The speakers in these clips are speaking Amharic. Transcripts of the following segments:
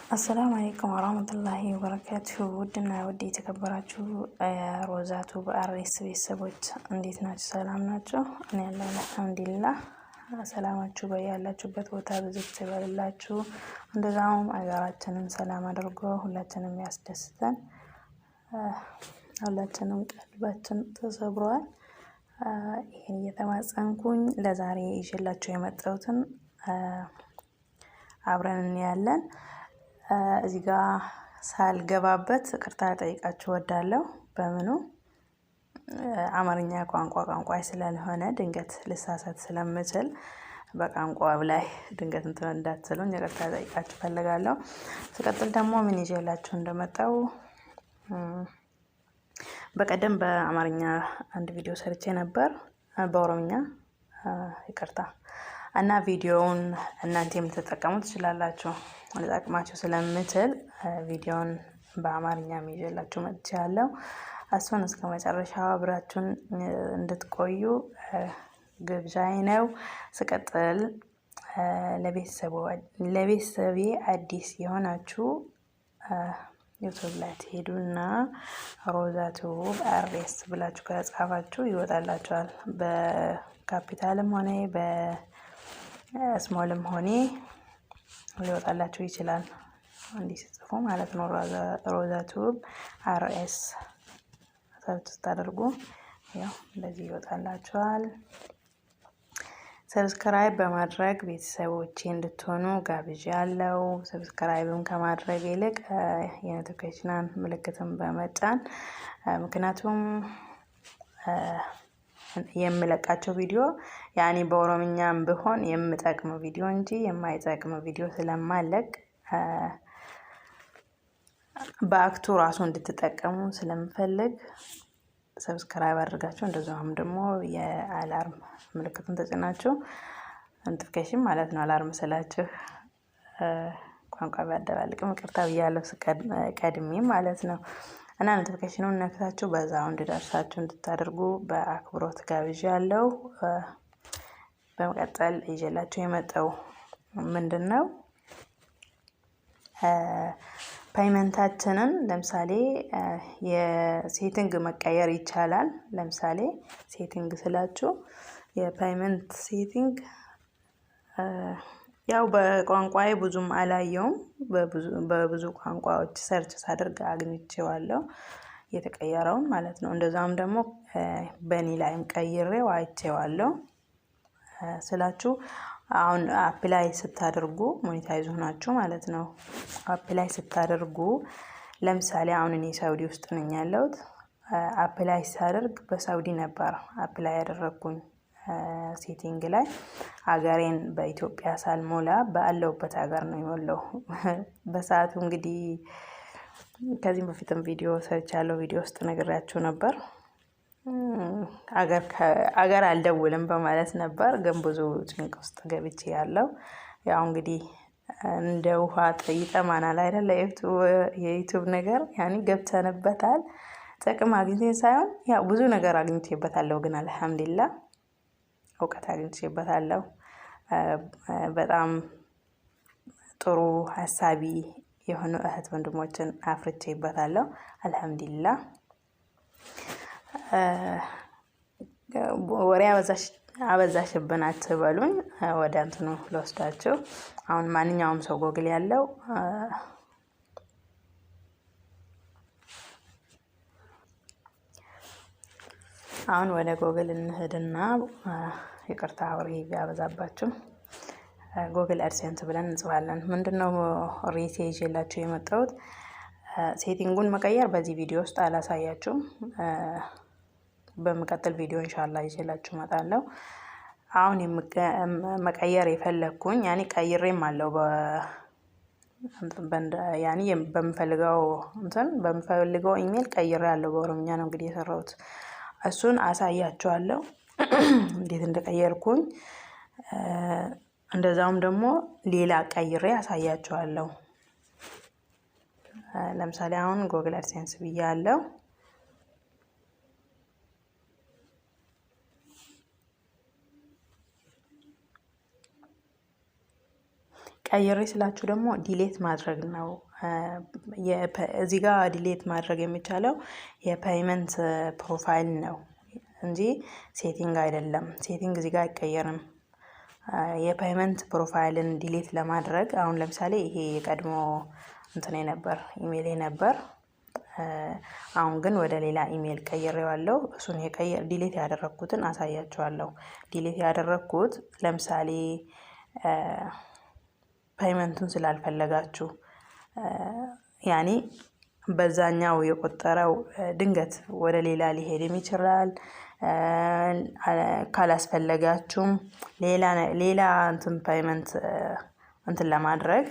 አሰላሙ አለይኩም ወራህመቱላሂ ወበረካቱሁ። ውድና ውድ የተከበራችሁ ሮዛቱ በአሬስ ቤተሰቦች እንዴት ናችሁ? ሰላም ናችሁ? እኔ ያለው አልሐምዱሊላህ። ሰላማችሁ በያላችሁበት ቦታ ብዙ ይበልላችሁ። እንደዛውም አገራችንን ሰላም አድርጎ ሁላችንም ያስደስተን። ሁላችንም ቀልባችን ተሰብሯል። ይሄን እየተማጸንኩኝ ለዛሬ ይዤላችሁ የመጣሁትን አብረን እናያለን። እዚህ ጋር ሳልገባበት ይቅርታ ጠይቃችሁ ወዳለሁ። በምኑ አማርኛ ቋንቋ ስላልሆነ ድንገት ልሳሳት ስለምችል በቋንቋ ላይ ድንገት እንትን እንዳትሉኝ ይቅርታ ጠይቃችሁ ፈልጋለሁ። ሲቀጥል ደግሞ ምን ይዤላችሁ እንደመጣው በቀደም በአማርኛ አንድ ቪዲዮ ሰርቼ ነበር፣ በኦሮምኛ ይቅርታ። እና ቪዲዮውን እናንተ የምትጠቀሙ ትችላላችሁ። ልጠቅማችሁ ስለምችል ቪዲዮውን በአማርኛ ይዤላችሁ መጥቻለሁ። እሱን እስከ መጨረሻው አብራችሁን እንድትቆዩ ግብዣዬ ነው። ሲቀጥል ለቤተሰቤ አዲስ የሆናችሁ ዩቲዩብ ላይ ትሄዱና ሮዛቱ አሬስ ብላችሁ ከጻፋችሁ ይወጣላችኋል። በካፒታልም ሆነ በስሞልም ሆነ ሊወጣላችሁ ይችላል። እንዲህ ሲጽፉ ማለት ነው። ሮዛቱ አርኤስ ሰርች ስታደርጉ ያው እንደዚህ ይወጣላችኋል። ሰብስክራይብ በማድረግ ቤተሰቦቼ እንድትሆኑ ጋብዣለሁ። ሰብስክራይብም ከማድረግ ይልቅ የኖቲፊኬሽን ምልክትን በመጫን ምክንያቱም የምለቃቸው ቪዲዮ ያኔ በኦሮምኛም ቢሆን የምጠቅም ቪዲዮ እንጂ የማይጠቅም ቪዲዮ ስለማለቅ በአክቱ ራሱ እንድትጠቀሙ ስለምፈልግ ሰብስክራይብ አድርጋችሁ እንደዛውም ደግሞ የአላርም ምልክቱን ተጭናችሁ ኖቲፊኬሽን ማለት ነው። አላርም ስላችሁ ቋንቋ ቢያደባልቅም ይቅርታ ብያለሁ ቀድሜ ማለት ነው። እና ኖቲፊኬሽኑን ነክታችሁ በዛው እንዲደርሳችሁ እንድታደርጉ በአክብሮት ጋብዣለሁ። በመቀጠል ይዤላችሁ የመጣው ምንድነው ፔይመንታችንን ለምሳሌ የሴቲንግ መቀየር ይቻላል። ለምሳሌ ሴቲንግ ስላችሁ የፔይመንት ሴቲንግ ያው በቋንቋዬ ብዙም አላየውም። በብዙ ቋንቋዎች ሰርች ሳደርግ አግኝቼዋለሁ የተቀየረውን ማለት ነው። እንደዛም ደግሞ በእኔ ላይም ቀይሬው አይቼዋለሁ ስላችሁ አሁን አፕላይ ስታደርጉ ሞኔታይዝ ሆናችሁ ማለት ነው። አፕላይ ስታደርጉ ለምሳሌ አሁን እኔ ሳውዲ ውስጥ ነኝ ያለሁት። አፕላይ ሳደርግ በሳውዲ ነበር አፕላይ ያደረኩኝ። ሴቲንግ ላይ ሀገሬን በኢትዮጵያ ሳልሞላ ባለውበት ሀገር ነው የሞላው። በሰዓቱ እንግዲህ ከዚህም በፊትም ቪዲዮ ሰርቻለሁ። ቪዲዮ ውስጥ ነግሬያችሁ ነበር። አገር አልደውልም በማለት ነበር፣ ግን ብዙ ጭንቅ ውስጥ ገብቼ ያለው ያው እንግዲህ እንደ ውሃ ይጠማናል አይደል? የዩቲዩብ ነገር ያኔ ገብተንበታል። ጥቅም አግኝተን ሳይሆን ያው ብዙ ነገር አግኝቼበታለሁ፣ ግን አልሐምዱሊላህ እውቀት አግኝቼበታለሁ። በጣም ጥሩ ሀሳቢ የሆኑ እህት ወንድሞችን አፍርቼበታለሁ። አልሐምዱሊላህ። ወሬ አበዛሽብን አትበሉኝ። ወደ እንትኑ ልወስዳችሁ። አሁን ማንኛውም ሰው ጎግል ያለው አሁን ወደ ጎግል እንሄድና ይቅርታ ወሬ ቢያበዛባችሁ ጎግል አድሴንስ ብለን እንጽፋለን። ምንድነው ሬት ይዤላችሁ የመጣሁት ሴቲንጉን መቀየር በዚህ ቪዲዮ ውስጥ አላሳያችሁም። በመቀጠል ቪዲዮ ኢንሻአላህ ይዤላችሁ እመጣለሁ። አሁን መቀየር የፈለኩኝ ያኔ ቀይሬም አለው ያኔ በምፈልገው ኢሜል ቀይሬ ያለው በኦሮምኛ ነው እንግዲህ የሰራሁት። እሱን አሳያችኋለሁ እንዴት እንደቀየርኩኝ። እንደዛውም ደግሞ ሌላ ቀይሬ አሳያችኋለሁ። ለምሳሌ አሁን ጎግል አድሴንስ ብያለሁ። ቀይሬ ስላችሁ ደግሞ ዲሌት ማድረግ ነው። እዚህ ጋር ዲሌት ማድረግ የሚቻለው የፔይመንት ፕሮፋይል ነው እንጂ ሴቲንግ አይደለም። ሴቲንግ እዚህ ጋር አይቀየርም። የፔይመንት ፕሮፋይልን ዲሌት ለማድረግ አሁን ለምሳሌ ይሄ የቀድሞ እንትኔ ነበር፣ ኢሜይሌ ነበር። አሁን ግን ወደ ሌላ ኢሜይል ቀይሬዋለሁ። እሱን ዲሌት ያደረኩትን አሳያችኋለሁ። ዲሌት ያደረኩት ለምሳሌ ፔይመንቱን ስላልፈለጋችሁ ያኔ በዛኛው የቆጠረው ድንገት ወደ ሌላ ሊሄድም ይችላል። ካላስፈለጋችሁም ሌላ እንትን ፔይመንት እንትን ለማድረግ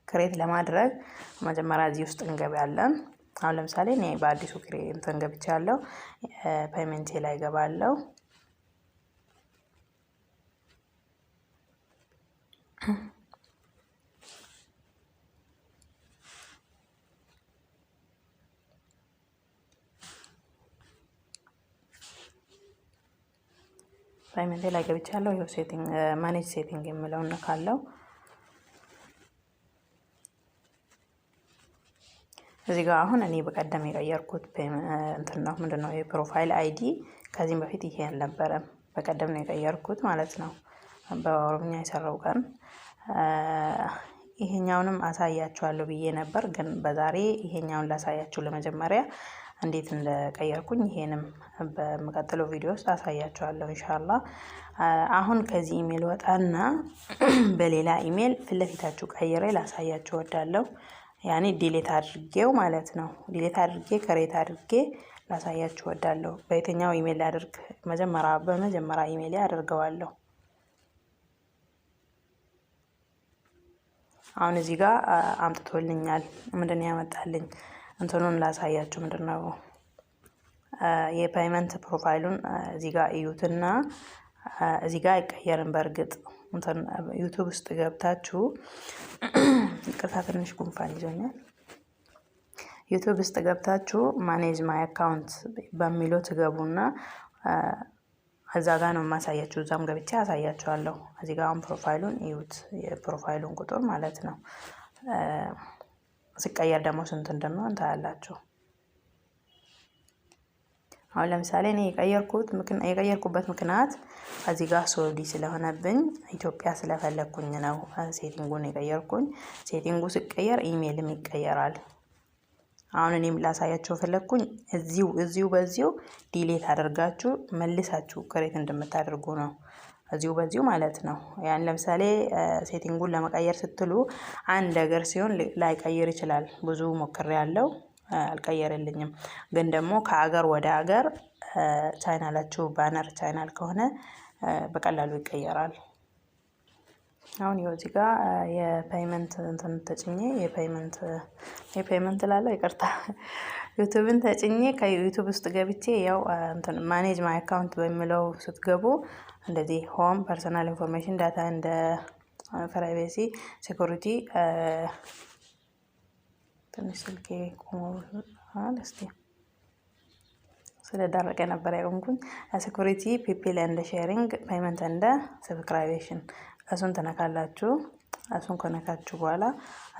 ክሬት ለማድረግ መጀመሪያ እዚህ ውስጥ እንገባለን። አሁን ለምሳሌ እኔ በአዲሱ እንትን ገብቻለሁ። ፔይመንቴ ላይ ገባለሁ። ፔይመንቴ ላይ ገብቻለሁ። ይኸው ሴቲንግ ማኔጅ ሴቲንግ የሚለውን ነካለው። እዚህ ጋር አሁን እኔ በቀደም የቀየርኩት እንትን ነው ምንድነው የፕሮፋይል አይዲ ከዚህም በፊት ይሄ አልነበረም። በቀደም ነው የቀየርኩት ማለት ነው፣ በኦሮምኛ የሰራው ቀን። ይሄኛውንም አሳያችኋለሁ ብዬ ነበር፣ ግን በዛሬ ይሄኛውን ላሳያችሁ ለመጀመሪያ እንዴት እንደቀየርኩኝ። ይሄንም በመቀጠለው ቪዲዮ ውስጥ አሳያችኋለሁ ኢንሻአላህ። አሁን ከዚህ ኢሜል ወጣና በሌላ ኢሜል ፊት ለፊታችሁ ቀይሬ ላሳያችሁ ወዳለሁ። ያኔ ዲሌት አድርጌው ማለት ነው። ዲሌት አድርጌ ክሬት አድርጌ ላሳያችሁ ወዳለሁ። በየትኛው ኢሜል አድርግ? በመጀመሪያ ኢሜል አደርገዋለሁ። አሁን እዚህ ጋር አምጥቶልኛል። ምንድነው ያመጣልኝ? እንትኑን ላሳያችሁ። ምንድነው የፔይመንት ፕሮፋይሉን እዚህ ጋር እዩትና እዚህ ጋር አይቀየርም። በእርግጥ እንትን ዩቲዩብ ውስጥ ገብታችሁ ይቅርታ ትንሽ ጉንፋን ይዞኛል። ዩቲዩብ ውስጥ ገብታችሁ ማኔጅ ማይ አካውንት በሚለው ትገቡና እዛ ጋር ነው የማሳያችሁ። እዛም ገብቼ አሳያችኋለሁ። እዚህ ጋር አሁን ፕሮፋይሉን እዩት፣ የፕሮፋይሉን ቁጥር ማለት ነው። ሲቀየር ደግሞ ስንት እንደሚሆን ታያላችሁ። አሁን ለምሳሌ እኔ የቀየርኩበት ምክንያት እዚህ ጋር ሳውዲ ስለሆነብኝ ኢትዮጵያ ስለፈለኩኝ ነው ሴቲንጉን የቀየርኩኝ። ሴቲንጉ ሲቀየር ኢሜይልም ይቀየራል። አሁን እኔም ላሳያችሁ ፈለኩኝ እዚሁ በዚሁ ዲሌት አድርጋችሁ መልሳችሁ ክሬት እንደምታደርጉ ነው። በዚሁ ማለት ነው። ያን ለምሳሌ ሴቲንጉን ለመቀየር ስትሉ አንድ ሀገር ሲሆን ላይቀይር ይችላል። ብዙ ሞክሬያለሁ፣ አልቀየረልኝም። ግን ደግሞ ከሀገር ወደ ሀገር ቻናላችሁ ባነር ቻናል ከሆነ በቀላሉ ይቀየራል። አሁን ይኸው እዚህ ጋር የፔይመንት እንትን ተጭኜ የፔይመንት ላለው ይቅርታ ዩቲዩብን ተጭኜ ከዩቲዩብ ውስጥ ገብቼ ያው እንትን ማኔጅ ማይ አካውንት በሚለው ስትገቡ እንደዚህ ሆም፣ ፐርሰናል ኢንፎርሜሽን፣ ዳታ እንደ ፕራይቬሲ፣ ሴኩሪቲ ትንሽ ስልኬ ቆሟል። እስቲ ስለደረቀ ነበር ያቆምኩኝ። ሴኩሪቲ፣ ፒፕል ኤንድ ሼሪንግ፣ ፔይመንት ኤንድ ሰብስክራይቤሽን እሱን ትነካላችሁ። እሱን ከነካችሁ በኋላ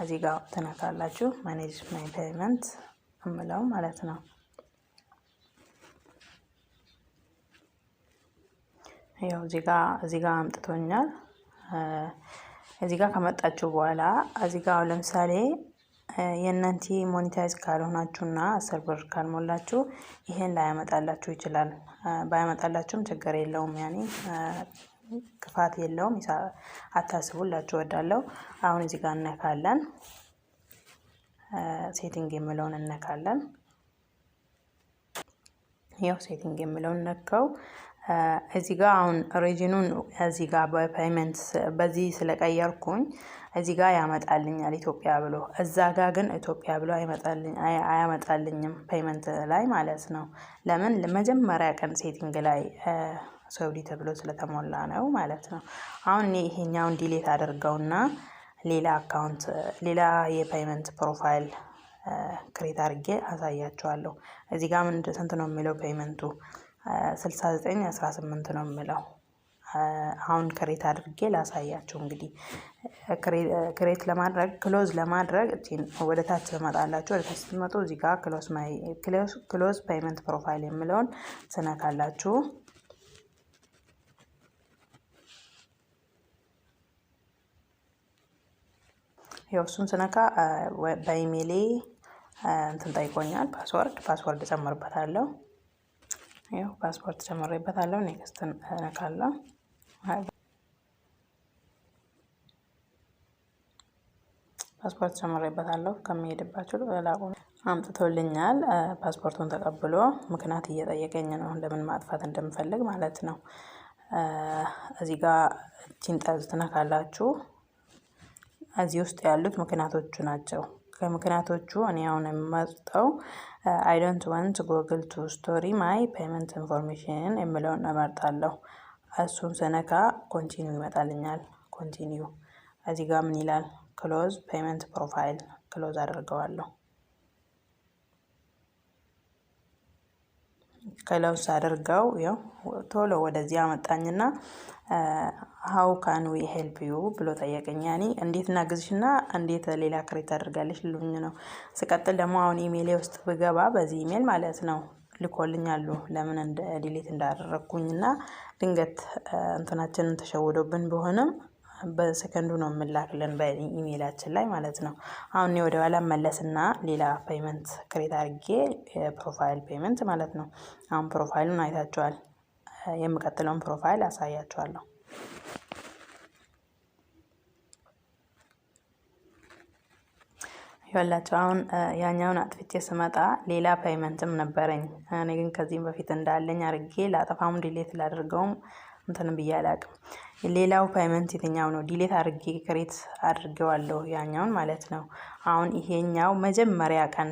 እዚህ ጋር ትነካላችሁ ማኔጅ ማይ ፔይመንት እምለው ማለት ነው። ያው እዚህ ጋር አምጥቶኛል። እዚህ ጋር ከመጣችሁ በኋላ እዚህ ጋር ለምሳሌ የእናንተ ሞኔታይዝ ካልሆናችሁና 10 ብር ካልሞላችሁ ይሄን ላያመጣላችሁ ይችላል። ባያመጣላችሁም ችግር የለውም፣ ያኔ ክፋት የለውም። አታስቡላችሁ ወዳለው። አሁን እዚህ ጋር እነካለን፣ ሴቲንግ የሚለውን እነካለን። ያው ሴቲንግ የሚለውን ነካው። እዚህ ጋር አሁን ሪጂኑን እዚህ ጋር በፔይመንት በዚህ ስለቀየርኩኝ እዚህ ጋር ያመጣልኛል ኢትዮጵያ ብሎ። እዛ ጋር ግን ኢትዮጵያ ብሎ አያመጣልኝም ፔይመንት ላይ ማለት ነው። ለምን? ለመጀመሪያ ቀን ሴቲንግ ላይ ሳውዲ ተብሎ ስለተሞላ ነው ማለት ነው። አሁን እኔ ይሄኛውን ዲሌት አድርገውና ሌላ የፔይመንት ፕሮፋይል ክሬት አድርጌ አሳያችኋለሁ። እዚህ ጋር ስንት ነው የሚለው ፔይመንቱ? 6918 ነው የሚለው። አሁን ክሬት አድርጌ ላሳያችሁ። እንግዲህ ክሬት ለማድረግ ክሎዝ ለማድረግ ወደ ታች ትመጣላችሁ። ወደ ታች ስትመጡ እዚህ ጋር ክሎዝ ፔይመንት ፕሮፋይል የሚለውን ትነካላችሁ። ያው እሱን ስነካ በኢሜይሌ እንትን ጠይቆኛል። ፓስወርድ ጨምርበታለሁ። ያው ፓስፖርት ጨምሬበታለሁ። ኔክስት እነካለሁ። ፓስፖርት ጨምሬበታለሁ። ከሚሄድባችሁ ላቁም አምጥቶልኛል። ፓስፖርቱን ተቀብሎ ምክንያት እየጠየቀኝ ነው፣ ለምን ማጥፋት እንደምፈልግ ማለት ነው። እዚህ ጋር እቺን ጠርዝ ትነካላችሁ። እዚህ ውስጥ ያሉት ምክንያቶቹ ናቸው። ከምክንያቶቹ እኔ አሁን የምመርጠው አይ ዶንት ዋንት ጎግል ቱ ስቶሪ ማይ ፔይመንት ኢንፎርሜሽን የምለውን እመርጣለሁ። እሱን ስነካ ኮንቲኒው ይመጣልኛል። ኮንቲኒው እዚህ ጋር ምን ይላል? ክሎዝ ፔይመንት ፕሮፋይል ክሎዝ አደርገዋለሁ። ክሎዝ አድርገው ያው ቶሎ ወደዚህ አመጣኝና ሃው ካን ዊ ሄልፕ ዩ ብሎ ጠየቀኝ። ያኔ እንዴት እናግዝሽና እንዴት ሌላ ክሬት አድርጋለሽ ልሉኝ ነው። ስቀጥል ደግሞ አሁን ኢሜይሌ ውስጥ ብገባ በዚህ ኢሜይል ማለት ነው ልኮልኛሉ ለምን ዲሊት እንዳደረኩኝና ድንገት እንትናችንን ተሸውዶብን ቢሆንም በሰከንዱ ነው የምላክልን በኢሜይላችን ላይ ማለት ነው። አሁን ወደ ኋላ መለስና ሌላ ፔይመንት ክሬት አድርጌ ፕሮፋይል ፔይመንት ማለት ነው። አሁን ፕሮፋይሉን አይታችኋል። የምቀጥለውን ፕሮፋይል አሳያችኋለሁ። ይኸውላችሁ አሁን ያኛውን አጥፍቼ ስመጣ ሌላ ፔይመንትም ነበረኝ። እኔ ግን ከዚህም በፊት እንዳለኝ አድርጌ ላጠፋም ዲሌት ላደርገውም እንትን ብዬ አላውቅም። ሌላው ፔይመንት የትኛው ነው? ዲሌት አድርጌ ክሬት አድርጌዋለሁ ያኛውን ማለት ነው። አሁን ይሄኛው መጀመሪያ ቀን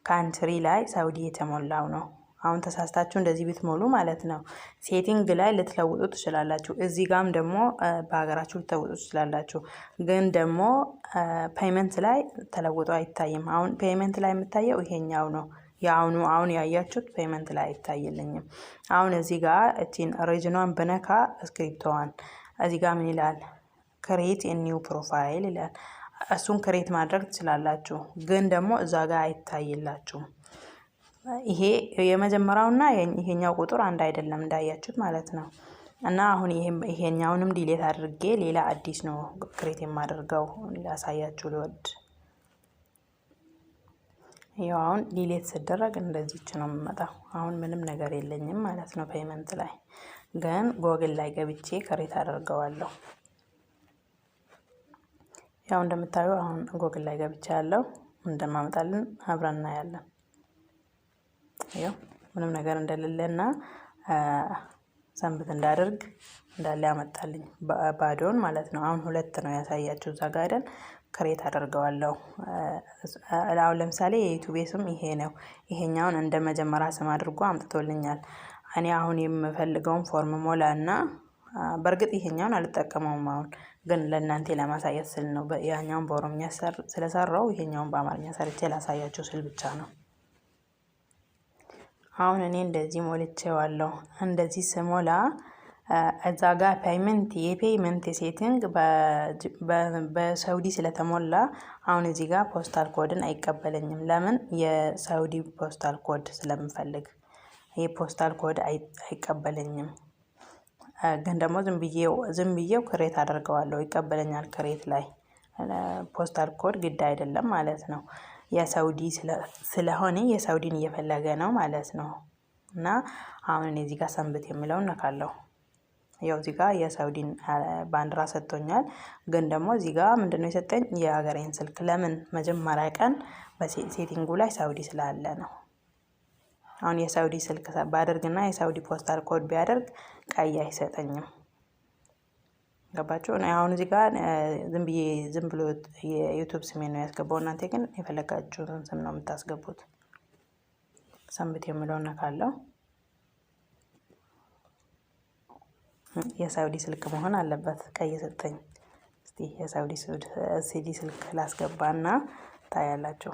ካንትሪ ላይ ሳውዲ የተሞላው ነው። አሁን ተሳስታችሁ እንደዚህ ብትሞሉ ማለት ነው ሴቲንግ ላይ ልትለውጡ ትችላላችሁ። እዚህ ጋም ደግሞ በሀገራችሁ ልትለውጡ ትችላላችሁ። ግን ደግሞ ፔይመንት ላይ ተለውጦ አይታይም። አሁን ፔይመንት ላይ የምታየው ይሄኛው ነው። አሁን ያያችሁት ፔይመንት ላይ አይታይልኝም። አሁን እዚህ ጋር እቺን ሪጅኗን በነካ ስክሪፕቷን እዚህ ጋር ምን ይላል? ክሬት ኒው ፕሮፋይል ይላል። እሱን ክሬት ማድረግ ትችላላችሁ። ግን ደግሞ እዛ ጋር አይታይላችሁም። ይሄ የመጀመሪያውና ይሄኛው ቁጥር አንድ አይደለም እንዳያችሁት ማለት ነው። እና አሁን ይሄኛውንም ዲሌት አድርጌ ሌላ አዲስ ነው ክሬት የማደርገው ላሳያችሁ ልወድ። ያው አሁን ዲሌት ሲደረግ እንደዚች ነው የምመጣው። አሁን ምንም ነገር የለኝም ማለት ነው ፔይመንት ላይ። ግን ጎግል ላይ ገብቼ ክሬት አደርገዋለሁ። ያው እንደምታዩ አሁን ጎግል ላይ ገብቼ ያለው እንደማመጣልን አብረን እናያለን። ያው ምንም ነገር እንደሌለና ሰንብት እንዳደርግ እንዳለ ያመጣልኝ ባዶን ማለት ነው። አሁን ሁለት ነው ያሳያችሁ እዛ ጋር አይደል? ክሬት አደርገዋለሁ። አሁን ለምሳሌ የዩቲዩብ ስም ይሄ ነው። ይሄኛውን እንደ መጀመሪያ ስም አድርጎ አምጥቶልኛል። እኔ አሁን የምፈልገውን ፎርም ሞላና በእርግጥ ይሄኛውን አልጠቀመውም። አሁን ግን ለእናንተ ለማሳየት ስል ነው። ያኛውን በኦሮምኛ ስለሰራው ይሄኛውን በአማርኛ ሰርቼ ላሳያችሁ ስል ብቻ ነው። አሁን እኔ እንደዚህ ሞልቼዋለሁ። እንደዚህ ስሞላ እዛ ጋር የፔይመንት ሴቲንግ በሳውዲ ስለተሞላ አሁን እዚህ ጋር ፖስታል ኮድን አይቀበለኝም። ለምን? የሳውዲ ፖስታል ኮድ ስለምፈልግ ይሄ ፖስታል ኮድ አይቀበለኝም። ግን ደግሞ ዝም ብዬው ክሬት አደርገዋለሁ፣ ይቀበለኛል። ክሬት ላይ ፖስታል ኮድ ግድ አይደለም ማለት ነው። የሳውዲ ስለሆነ የሳውዲን እየፈለገ ነው ማለት ነው። እና አሁን እኔ እዚህ ጋር ሰንብት የሚለውን ነካለሁ። ያው እዚህ ጋር የሳውዲን ባንዲራ ሰጥቶኛል። ግን ደግሞ እዚህ ጋር ምንድነው የሰጠኝ? የሀገሬን ስልክ። ለምን? መጀመሪያ ቀን በሴቲንጉ ላይ ሳውዲ ስላለ ነው። አሁን የሳውዲ ስልክ ባደርግና የሳውዲ ፖስታል ኮድ ቢያደርግ ቀይ አይሰጠኝም። ገባችሁ? አሁን እዚህ ጋር ዝም ብሎ የዩቲዩብ ስሜን ነው ያስገባው። እናንተ ግን የፈለጋችሁትን ስም ነው የምታስገቡት። ሰንብት የሚለውን ነካለሁ። የሳውዲ ስልክ መሆን አለበት። ቀይ ሰጠኝ። እስቲ የሳውዲ ስልክ ላስገባና ታያላችሁ።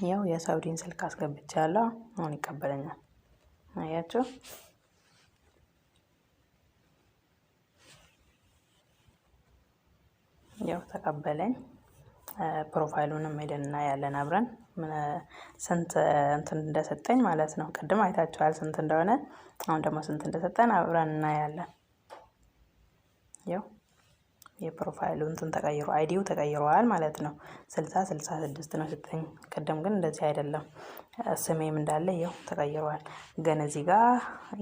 ያው የሳውዲን ስልክ አስገብቻለሁ። አሁን ይቀበለኛል። አያችሁ። ያው ተቀበለኝ። ፕሮፋይሉንም ሄደን እናያለን አብረን ስንት እንትን እንደሰጠኝ ማለት ነው። ቅድም አይታችኋል ስንት እንደሆነ። አሁን ደግሞ ስንት እንደሰጠን አብረን እናያለን። ያው የፕሮፋይሉ እንትን ተቀይሮ አይዲው ተቀይሯል ማለት ነው። 66 ነው ሰጠኝ። ቅድም ግን እንደዚህ አይደለም። ስሜም እንዳለ ይኸው ተቀይሯል። ግን እዚህ ጋር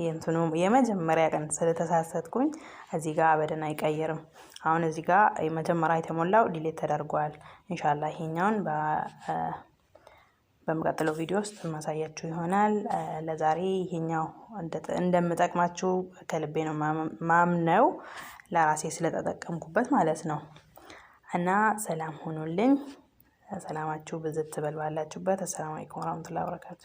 የእንትኑ የመጀመሪያ ቀን ስለተሳሳትኩኝ እዚህ ጋር አበደን አይቀይርም። አሁን እዚህ ጋር የመጀመሪያ የተሞላው ዲሌት ተደርጓል። ኢንሻአላህ ይሄኛውን በሚቀጥለው ቪዲዮ ውስጥ ማሳያችሁ ይሆናል። ለዛሬ ይሄኛው እንደምጠቅማችሁ ከልቤ ነው ማምነው፣ ለራሴ ስለተጠቀምኩበት ማለት ነው። እና ሰላም ሆኖልኝ፣ ሰላማችሁ ብዝት ትበል ባላችሁበት። አሰላሙ አለይኩም ወራህመቱላሂ ወበረካቱ።